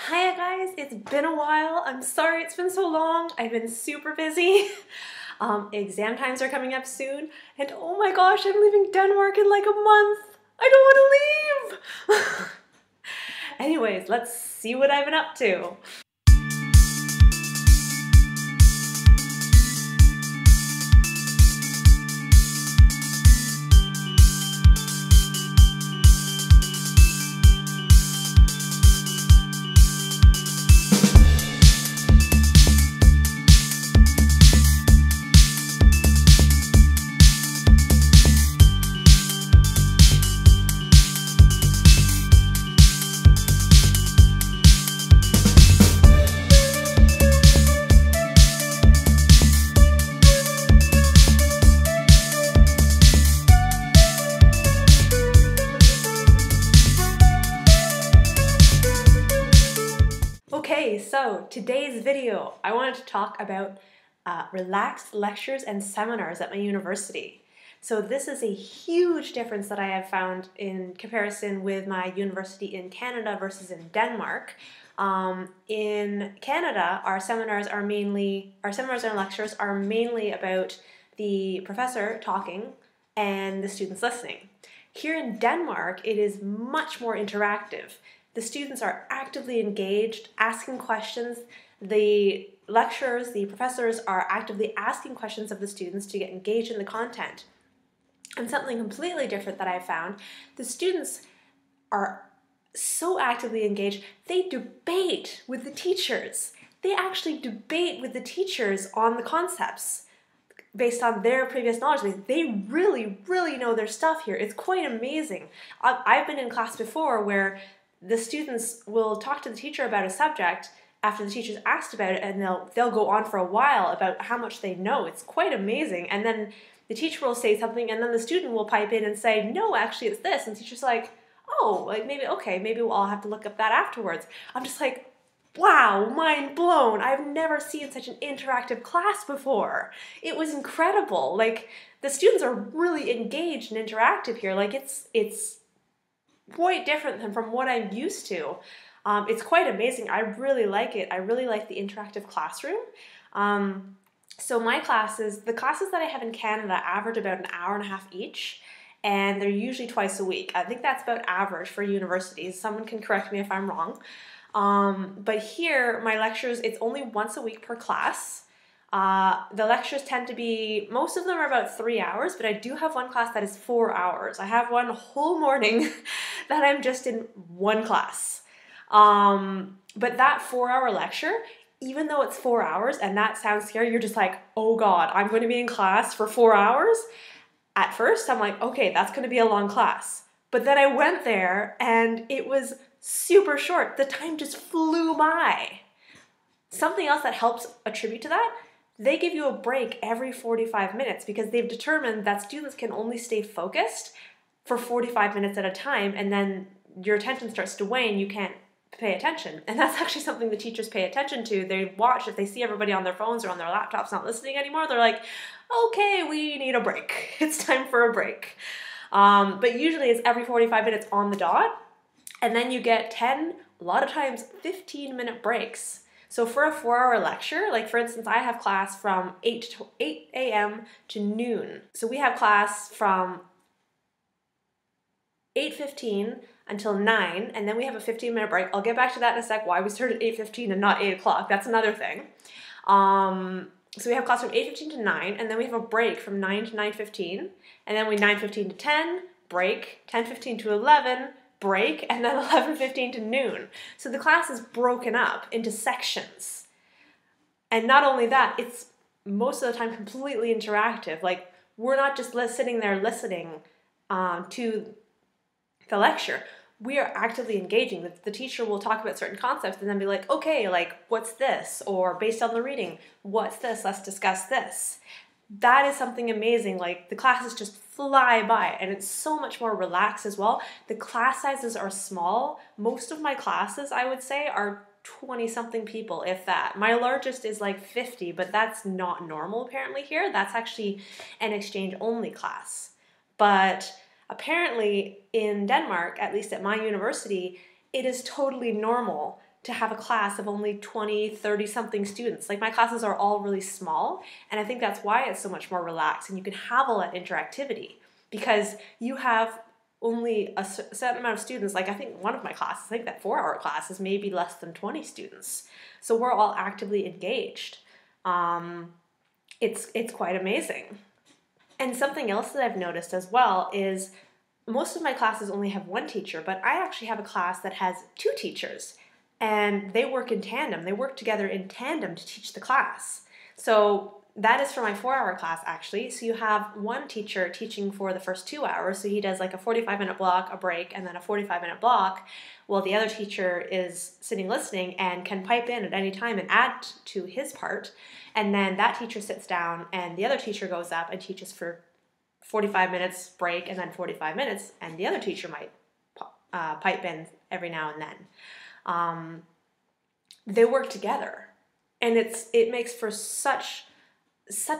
Hiya guys, it's been a while. I'm sorry it's been so long. I've been super busy. Exam times are coming up soon, and oh my gosh, I'm leaving Denmark in like a month. I don't want to leave. Anyways, let's see what I've been up to. Okay, so today's video, I wanted to talk about relaxed lectures and seminars at my university. So this is a huge difference that I have found in comparison with my university in Canada versus in Denmark. In Canada, our seminars and lectures are mainly about the professor talking and the students listening. Here in Denmark, it is much more interactive. The students are actively engaged, asking questions. The lecturers, the professors are actively asking questions of the students to get engaged in the content. And something completely different that I found, the students are so actively engaged, they debate with the teachers. They actually debate with the teachers on the concepts based on their previous knowledge. They really, really know their stuff here. It's quite amazing. I've been in class before where the students will talk to the teacher about a subject after the teacher's asked about it, and they'll go on for a while about how much they know. It's quite amazing. And then the teacher will say something, and then the student will pipe in and say, no, actually it's this. And the teacher's like, oh, like maybe we'll all have to look up that afterwards. I'm just like, wow, mind blown. I've never seen such an interactive class before. It was incredible. Like, the students are really engaged and interactive here. Like, it's quite different than from what I'm used to. It's quite amazing. I really like it. I really like the interactive classroom. So my classes, the classes that I have in Canada average about an hour and a half each, and they're usually twice a week. I think that's about average for universities. Someone can correct me if I'm wrong. But here, my lectures, it's only once a week per class. The lectures tend to be, most of them are about 3 hours, but I do have one class that is 4 hours. I have one whole morning that I'm just in one class. But that 4-hour lecture, even though it's 4 hours, and that sounds scary, you're just like, oh God, I'm going to be in class for 4 hours? At first, I'm like, okay, that's going to be a long class. But then I went there, and it was super short. The time just flew by. Something else that helps attribute to that, they give you a break every 45 minutes because they've determined that students can only stay focused for 45 minutes at a time, and then your attention starts to wane, you can't pay attention. And that's actually something the teachers pay attention to. They watch, if they see everybody on their phones or on their laptops not listening anymore, they're like, okay, we need a break. It's time for a break. But usually it's every 45 minutes on the dot, and then you get 10, a lot of times 15-minute breaks. So for a 4-hour lecture, like for instance, I have class from 8 a.m. to noon. So we have class from 8:15 until 9, and then we have a 15-minute break. I'll get back to that in a sec, why we started at 8:15 and not 8 o'clock. That's another thing. So we have class from 8:15 to 9, and then we have a break from 9 to 9:15, and then we 9:15 to 10, break, 10:15 to 11, break, and then 11:15 to noon. So the class is broken up into sections. And not only that, it's most of the time completely interactive. Like, we're not just sitting there listening to the lecture. We are actively engaging. The teacher will talk about certain concepts and then be like, okay, like, what's this? Or based on the reading, what's this? Let's discuss this. That is something amazing. Like, the classes just fly by, and it's so much more relaxed as well. The class sizes are small. Most of my classes, I would say, are 20-something people, if that. My largest is like 50, but that's not normal apparently here. That's actually an exchange-only class. But apparently in Denmark, at least at my university, it is totally normal to have a class of only 20, 30 something students. Like my classes are all really small, and I think that's why it's so much more relaxed and you can have all that interactivity because you have only a certain amount of students. Like I think one of my classes, I think that 4-hour class is maybe less than 20 students. So we're all actively engaged. It's quite amazing. And something else that I've noticed as well is most of my classes only have one teacher, but I actually have a class that has 2 teachers. And they work in tandem. They work together in tandem to teach the class. So that is for my 4-hour class, actually. So you have one teacher teaching for the first 2 hours. So he does like a 45-minute block, a break, and then a 45-minute block. While the other teacher is sitting listening and can pipe in at any time and add to his part. And then that teacher sits down and the other teacher goes up and teaches for 45 minutes break and then 45 minutes. And the other teacher might pipe in every now and then. They work together, and it makes for such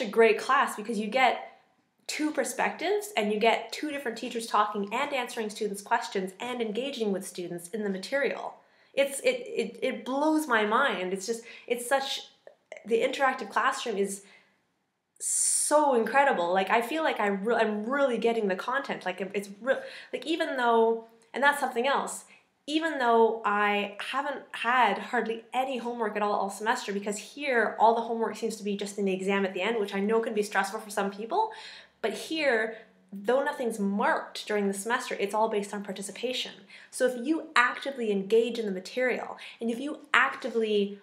a great class because you get 2 perspectives and you get 2 different teachers talking and answering students' questions and engaging with students in the material. It blows my mind. The interactive classroom is so incredible. Like I feel like I'm really getting the content. Like even though, and that's something else. Even though I haven't had hardly any homework at all semester, because here all the homework seems to be just in the exam at the end, which I know can be stressful for some people, but here, though nothing's marked during the semester, it's all based on participation. So if you actively engage in the material, and if you actively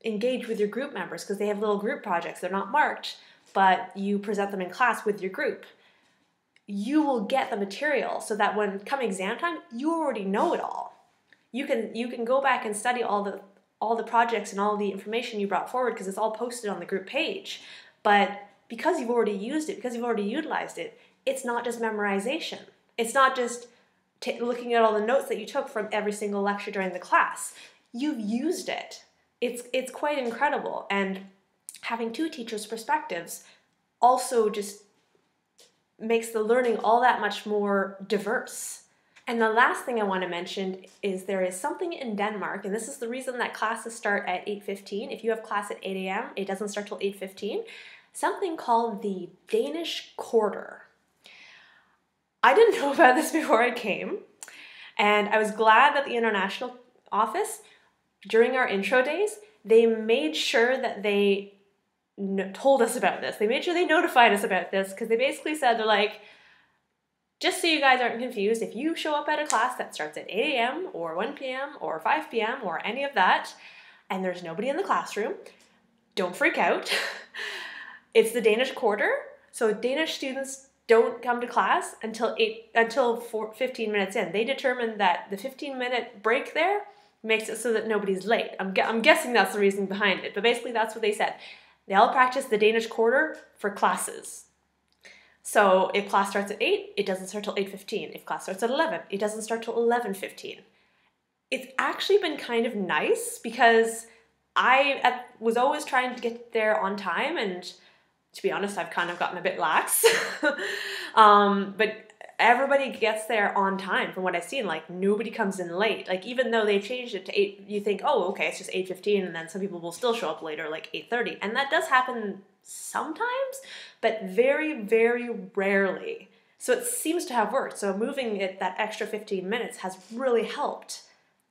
engage with your group members, because they have little group projects, they're not marked, but you present them in class with your group, you will get the material so that when come exam time, you already know it all. You can go back and study all the projects and all the information you brought forward because it's all posted on the group page. But because you've already used it, because you've already utilized it, it's not just memorization. It's not just looking at all the notes that you took from every single lecture during the class. You've used it. It's quite incredible. And having 2 teachers' perspectives also just makes the learning all that much more diverse. And the last thing I want to mention is there is something in Denmark, and this is the reason that classes start at 8:15. If you have class at 8 a.m., it doesn't start till 8:15. Something called the Danish Quarter. I didn't know about this before I came, and I was glad that the international office, during our intro days, they made sure that they told us about this. They made sure they notified us about this because they basically said, they're like, just so you guys aren't confused, if you show up at a class that starts at 8 a.m. or 1 p.m. or 5 p.m. or any of that, and there's nobody in the classroom, don't freak out. It's the Danish Quarter, so Danish students don't come to class until 15 minutes in. They determined that the 15-minute break there makes it so that nobody's late. I'm guessing that's the reason behind it, but basically that's what they said. They all practice the Danish Quarter for classes. So if class starts at 8, it doesn't start till 8:15. If class starts at 11, it doesn't start till 11:15. It's actually been kind of nice because I was always trying to get there on time, and to be honest, I've kind of gotten a bit lax. But everybody gets there on time from what I've seen. Like nobody comes in late. Like even though they've changed it to 8, you think, oh, okay, it's just 8:15, and then some people will still show up later, like 8:30. And that does happen sometimes, but very, very rarely. So it seems to have worked. So moving it that extra 15 minutes has really helped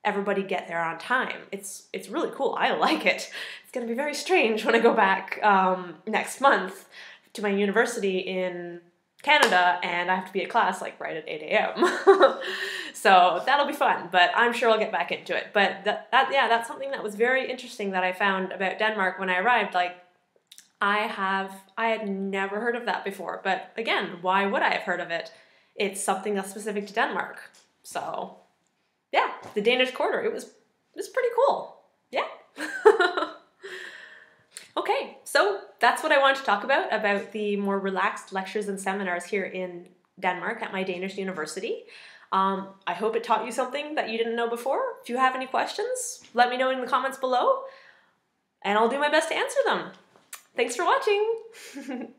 everybody get there on time. It's really cool. I like it. It's going to be very strange when I go back next month to my university in Canada and I have to be at class like right at 8 a.m. So that'll be fun, but I'm sure I'll get back into it. But that's something that was very interesting that I found about Denmark when I arrived. Like I had never heard of that before, but again, why would I have heard of it? It's something that's specific to Denmark. So yeah, the Danish Quarter, it was pretty cool. Yeah. Okay, so that's what I wanted to talk about the more relaxed lectures and seminars here in Denmark at my Danish university. I hope it taught you something that you didn't know before. If you have any questions, let me know in the comments below, and I'll do my best to answer them. Thanks for watching!